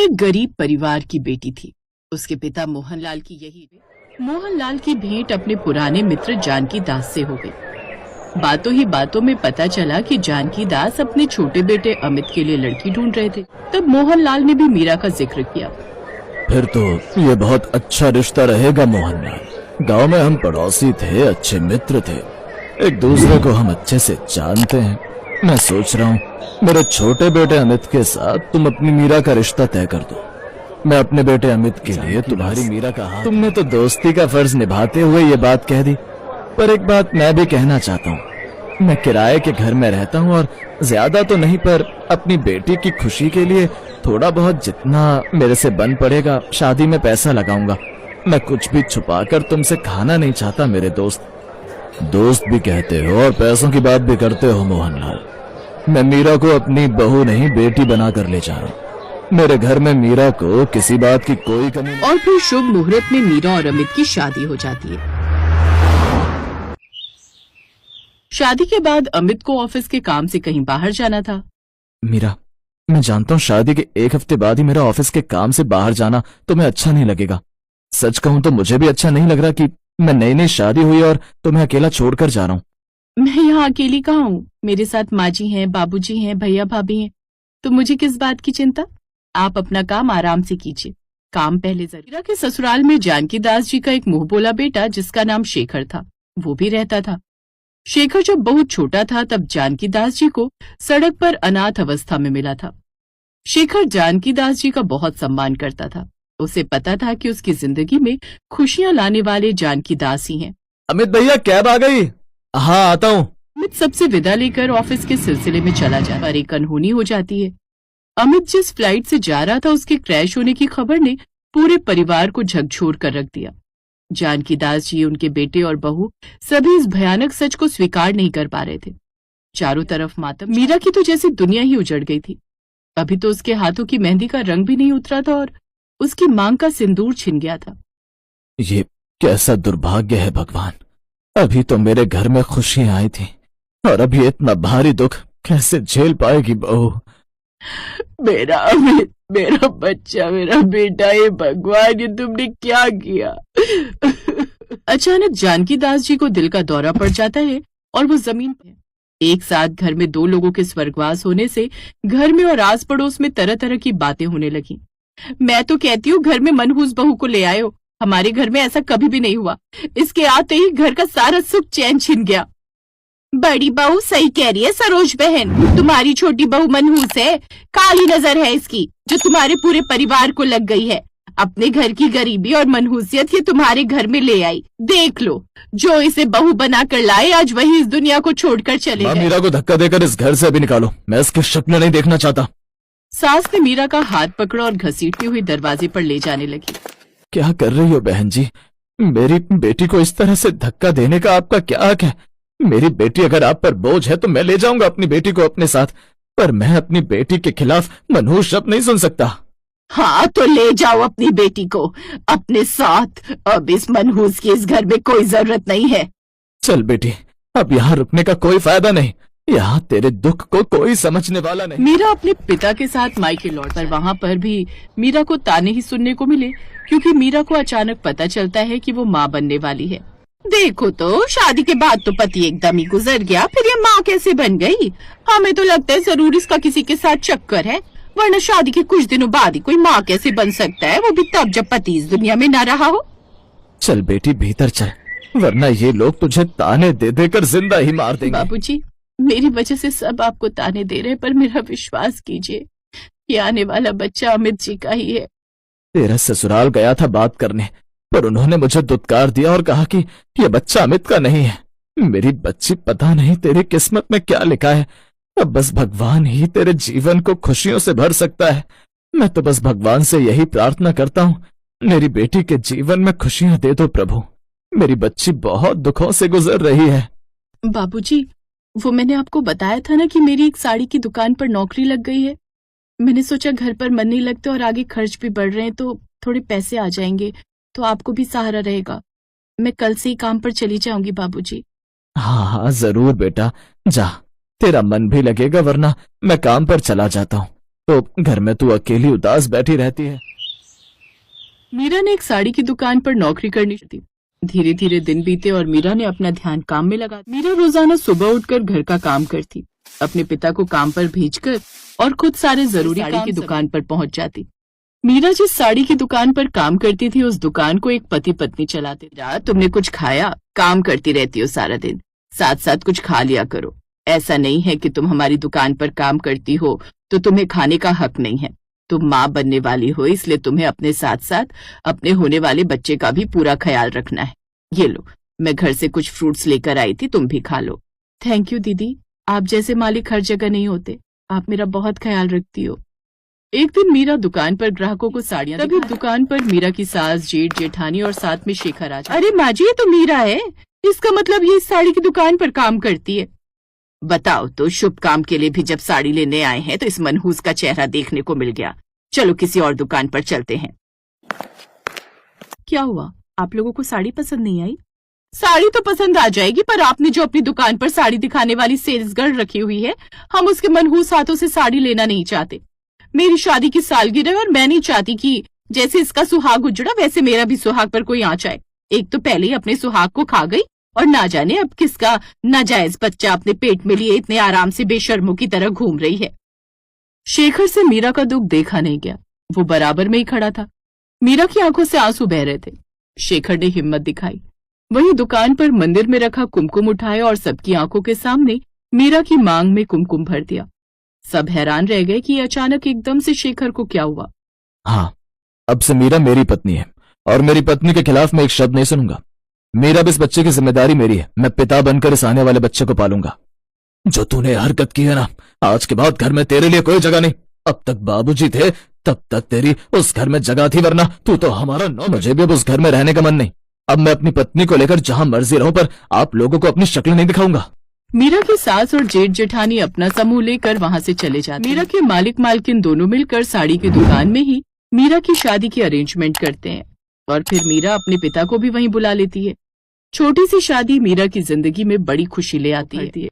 एक गरीब परिवार की बेटी थी। उसके पिता मोहनलाल की भेंट अपने पुराने मित्र जानकी दास से हो गई। बातों ही बातों में पता चला कि जानकी दास अपने छोटे बेटे अमित के लिए लड़की ढूंढ रहे थे। तब मोहनलाल ने भी मीरा का जिक्र किया। फिर तो ये बहुत अच्छा रिश्ता रहेगा मोहनलाल। गांव में हम पड़ोसी थे, अच्छे मित्र थे, एक दूसरे को हम अच्छे से जानते हैं। मैं सोच रहा हूँ मेरे छोटे बेटे अमित के साथ तुम अपनी मीरा का रिश्ता तय कर दो। मैं अपने बेटे अमित के लिए तुम्हारी मीरा का हाथ। तुमने तो दोस्ती का फर्ज निभाते हुए ये बात कह दी, पर एक बात मैं भी कहना चाहता हूँ। मैं किराए के घर में रहता हूँ और ज्यादा तो नहीं, पर अपनी बेटी की खुशी के लिए थोड़ा बहुत जितना मेरे से बन पड़ेगा शादी में पैसा लगाऊंगा। मैं कुछ भी छुपाकर तुमसे खाना नहीं चाहता मेरे दोस्त। दोस्त भी कहते हो और पैसों की बात भी करते हो मोहनलाल। मैं मीरा को अपनी बहू नहीं बेटी बना कर ले जा रहा हूँ। मेरे घर में मीरा को किसी बात की कोई कमी नहीं। और फिर शुभ मुहूर्त में मीरा और अमित की शादी हो जाती है। शादी के बाद अमित को ऑफिस के काम से कहीं बाहर जाना था। मीरा, मैं जानता हूँ शादी के एक हफ्ते बाद ही मेरा ऑफिस के काम से बाहर जाना तुम्हें अच्छा नहीं लगेगा। सच कहूँ तो मुझे भी अच्छा नहीं लग रहा कि मैं नई नई शादी हुई और तुम्हें अकेला छोड़कर जा रहा हूँ। मैं यहाँ अकेली कहाँ हूँ? मेरे साथ माँ जी हैं, बाबूजी हैं, भैया भाभी हैं, तो मुझे किस बात की चिंता? आप अपना काम आराम से कीजिए, काम पहले जरूर। मीरा के ससुराल में जानकी दास जी का एक मुंह बोला बेटा जिसका नाम शेखर था, वो भी रहता था। शेखर जब बहुत छोटा था तब जानकी दास जी को सड़क पर अनाथ अवस्था में मिला था। शेखर जानकी दास जी का बहुत सम्मान करता था। उसे पता था कि उसकी जिंदगी में खुशियां लाने वाले जानकी दास ही हैं। अमित भैया, कैब आ गई। हाँ, आता हूँ। अमित सबसे विदा लेकर ऑफिस के सिलसिले में चला जाता, पर एक अनहोनी हो जाती है। अमित जिस फ्लाइट से जा रहा था उसके क्रैश होने की खबर ने पूरे परिवार को झकझोर कर रख दिया। जानकी दास जी, उनके बेटे और बहू सभी इस भयानक सच को स्वीकार नहीं कर पा रहे थे। चारों तरफ मातम। मीरा की तो जैसे दुनिया ही उजड़ गई थी। अभी तो उसके हाथों की मेहंदी का रंग भी नहीं उतरा था और उसकी मांग का सिंदूर छिन गया था। ये कैसा दुर्भाग्य है भगवान। अभी तो मेरे घर में खुशियां आई थी और अभी इतना भारी दुख कैसे झेल पाएगी बहू। मेरा अमित, मेरा बच्चा, मेरा बेटा, ये भगवान, ये तुमने क्या किया? अचानक जानकी दास जी को दिल का दौरा पड़ जाता है और वो जमीन पर। एक साथ घर में दो लोगों के स्वर्गवास होने से घर में और आस पड़ोस में तरह तरह की बातें होने लगी। मैं तो कहती हूँ घर में मनहूस बहू को ले आयो। हमारे घर में ऐसा कभी भी नहीं हुआ। इसके आते ही घर का सारा सुख चैन छिन गया। बड़ी बहू सही कह रही है सरोज बहन, तुम्हारी छोटी बहू मनहूस है, काली नजर है इसकी जो तुम्हारे पूरे परिवार को लग गई है। अपने घर की गरीबी और मनहूसियत ये तुम्हारे घर में ले आई। देख लो, जो इसे बहू बना कर लाए आज वही इस दुनिया को छोड़कर चले गए। मीरा को धक्का देकर इस घर से अभी निकालो, मैं इसकी शक्ल नहीं देखना चाहता। सास ने मीरा का हाथ पकड़ा और घसीटती हुई दरवाजे पर ले जाने लगी। क्या कर रही हो बहन जी? मेरी बेटी को इस तरह से धक्का देने का आपका क्या हक है? मेरी बेटी अगर आप पर बोझ है तो मैं ले जाऊंगा अपनी बेटी को अपने साथ, पर मैं अपनी बेटी के खिलाफ मनहूस शब्द नहीं सुन सकता। हाँ तो ले जाओ अपनी बेटी को अपने साथ। अब इस मनहूस की इस घर में कोई जरूरत नहीं है। चल बेटी, अब यहाँ रुकने का कोई फायदा नहीं। यहाँ तेरे दुख को कोई समझने वाला नहीं। मीरा अपने पिता के साथ मायके लौट पर वहाँ पर भी मीरा को ताने ही सुनने को मिले, क्योंकि मीरा को अचानक पता चलता है कि वो माँ बनने वाली है। देखो तो, शादी के बाद तो पति एकदम ही गुजर गया, फिर ये माँ कैसे बन गई? हमें तो लगता है जरूर इसका किसी के साथ चक्कर है, वरना शादी के कुछ दिनों बाद ही कोई माँ कैसे बन सकता है, वो भी तब जब पति इस दुनिया में न रहा हो। चल बेटी भीतर चल, वरना ये लोग तुझे ताने दे देकर जिंदा ही मार देंगे। बाबूजी, मेरी वजह से सब आपको ताने दे रहे, पर मेरा विश्वास कीजिए कि आने वाला बच्चा अमित जी का ही है। तेरा ससुराल गया था बात करने, पर उन्होंने मुझे दुत्कार दिया और कहा कि ये बच्चा अमित का नहीं है। मेरी बच्ची, पता नहीं तेरी किस्मत में क्या लिखा है। अब बस भगवान ही तेरे जीवन को खुशियों से भर सकता है। मैं तो बस भगवान से यही प्रार्थना करता हूँ, मेरी बेटी के जीवन में खुशियां दे दो प्रभु। मेरी बच्ची बहुत दुखों से गुजर रही है। बाबूजी, वो मैंने आपको बताया था ना कि मेरी एक साड़ी की दुकान पर नौकरी लग गई है। मैंने सोचा घर पर मन नहीं लगते और आगे खर्च भी बढ़ रहे हैं तो थोड़े पैसे आ जाएंगे तो आपको भी सहारा रहेगा। मैं कल से ही काम पर चली जाऊंगी बाबूजी। हाँ हाँ जरूर बेटा, जा, तेरा मन भी लगेगा, वरना मैं काम पर चला जाता हूँ। तो घर में तू अकेली उदास बैठी रहती है। मीरा ने एक साड़ी की दुकान पर नौकरी करनी थी। धीरे धीरे दिन बीते और मीरा ने अपना ध्यान काम में लगा। मीरा रोजाना सुबह उठकर घर का काम करती, अपने पिता को काम पर भेजकर और खुद सारे जरूरी साड़ी की दुकान पर पहुंच जाती। मीरा जिस साड़ी की दुकान पर काम करती थी उस दुकान को एक पति पत्नी चलाते थे। तुमने कुछ खाया? काम करती रहती हो सारा दिन, साथ साथ कुछ खा लिया करो। ऐसा नहीं है कि तुम हमारी दुकान पर काम करती हो तो तुम्हें खाने का हक नहीं है। तुम माँ बनने वाली हो, इसलिए तुम्हें अपने साथ साथ अपने होने वाले बच्चे का भी पूरा ख्याल रखना है। ये लो, मैं घर से कुछ फ्रूट्स लेकर आई थी, तुम भी खा लो। थैंक यू दीदी, आप जैसे मालिक हर जगह नहीं होते, आप मेरा बहुत ख्याल रखती हो। एक दिन मीरा दुकान पर ग्राहकों को साड़ियां तभी दुकान पर मीरा की सास, जेठ, जेठानी और साथ में शेखर आ जाए। अरे माँ जी, ये तो मीरा है, इसका मतलब ये इस साड़ी की दुकान पर काम करती है। बताओ तो, शुभ काम के लिए भी जब साड़ी लेने आए हैं तो इस मनहूस का चेहरा देखने को मिल गया। चलो किसी और दुकान पर चलते हैं। क्या हुआ, आप लोगों को साड़ी पसंद नहीं आई? साड़ी तो पसंद आ जाएगी, पर आपने जो अपनी दुकान पर साड़ी दिखाने वाली सेल्स गर्ल रखी हुई है, हम उसके मनहूस हाथों से साड़ी लेना नहीं चाहते। मेरी शादी की सालगिरह है और मैं नहीं चाहती कि जैसे इसका सुहाग उजड़ा वैसे मेरा भी सुहाग पर कोई आंच आए। एक तो पहले ही अपने सुहाग को खा गई और ना जाने अब किसका नाजायज बच्चा अपने पेट में लिए इतने आराम से बेशर्मों की तरह घूम रही है। शेखर से मीरा का दुख देखा नहीं गया, वो बराबर में ही खड़ा था। मीरा की आंखों से आंसू बह रहे थे। शेखर ने हिम्मत दिखाई, वहीं दुकान पर मंदिर में रखा कुमकुम उठाया और सबकी आंखों के सामने मीरा की मांग में कुमकुम भर दिया। सब हैरान रह गए कि अचानक एकदम से शेखर को क्या हुआ। हाँ, अब से मीरा मेरी पत्नी है और मेरी पत्नी के खिलाफ मैं एक शब्द नहीं सुनूंगा। मीरा, इस बच्चे की जिम्मेदारी मेरी है। मैं पिता बनकर इस आने वाले बच्चे को पालूंगा। जो तूने हरकत की है ना, आज के बाद घर में तेरे लिए कोई जगह नहीं। अब तक बाबूजी थे तब तक तेरी उस घर में जगह थी, वरना तू तो हमारा नौ। मुझे भी अब उस घर में रहने का मन नहीं। अब मैं अपनी पत्नी को लेकर जहां मर्जी रहूं, पर आप लोगों को अपनी शक्ल नहीं दिखाऊंगा। मीरा की सास और जेठ जेठानी अपना समूह लेकर वहां से चले जाते। मीरा के मालिक मालकिन दोनों मिलकर साड़ी की दुकान में ही मीरा की शादी की अरेंजमेंट करते हैं और फिर मीरा अपने पिता को भी वहीं बुला लेती है। छोटी सी शादी मीरा की जिंदगी में बड़ी खुशी ले आती है।